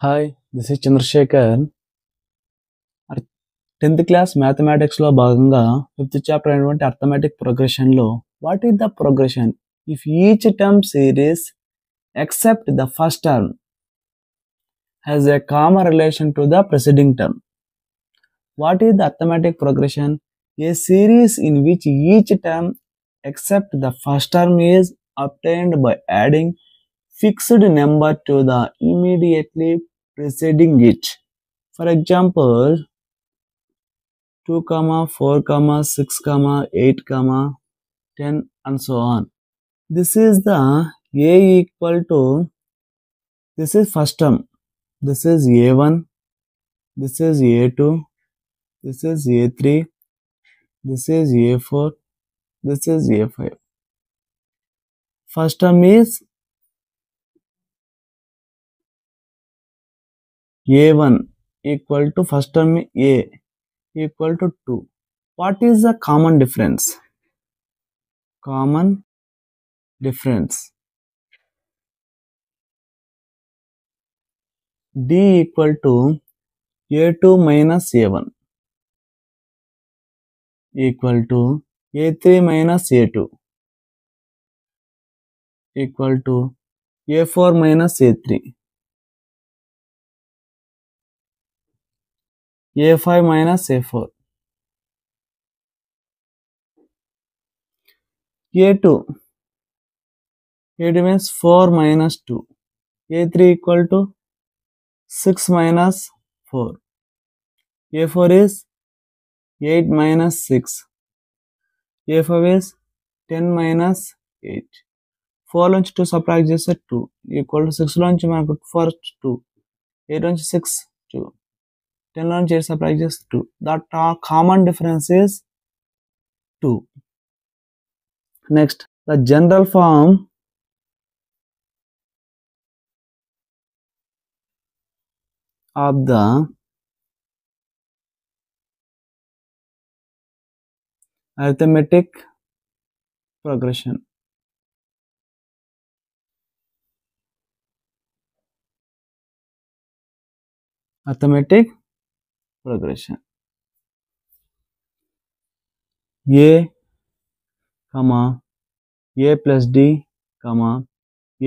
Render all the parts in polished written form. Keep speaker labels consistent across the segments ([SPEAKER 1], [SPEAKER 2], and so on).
[SPEAKER 1] Hi, this is Chandrashekar. 10th class మ్యాథమెటిక్స్లో భాగంగా 5th chapter అయినటువంటి అర్థమెటిక్ ప్రోగ్రెషన్లో what is the progression if each term series except the first term has a common relation to the preceding term. What is the arithmetic progression? A series in which each term except the first term is obtained by adding fixed number to the immediately preceding it. For example, 2, 4, 6, 8, 10 and so on. This is the A equal to, this is first term, this is A1, this is A2, this is A3, this is A4, this is A5. First term is A1 equal to first term A equal to 2. What is the common difference? Common difference. D equal to A2 minus A1 equal to A3 minus A2 equal to A4 minus A3, A5 minus A4, A2 means 4 minus 2, A3 equal to 6 minus 4, A4 is 8 minus 6, A5 is 10 minus 8. 4 నుంచి 2 subtract చేస్తే 2 equal to 6 నుంచి మనకు 4 2, 8 నుంచి 6 2, 10 నుంచి 8 subtract చేస్తే 2. That common difference is 2. Next, the general form of the arithmetic progression. Arithmetic progression. A, A plus D,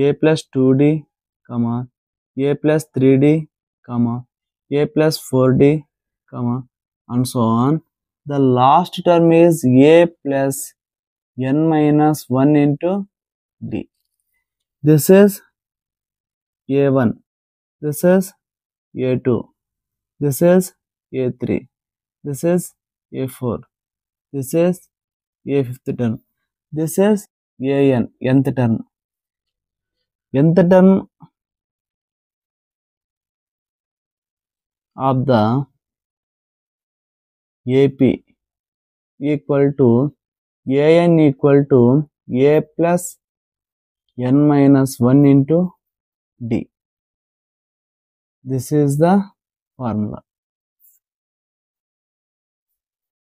[SPEAKER 1] A plus 2D, A plus 3D, A plus 4D, and so on. The last term is A plus n minus 1 into D. This is A1, this is A2, this is A3, this is A4, this is A5th term, this is AN, nth term. Nth term of the AP equal to AN equal to A plus n minus 1 into D. This is the formula.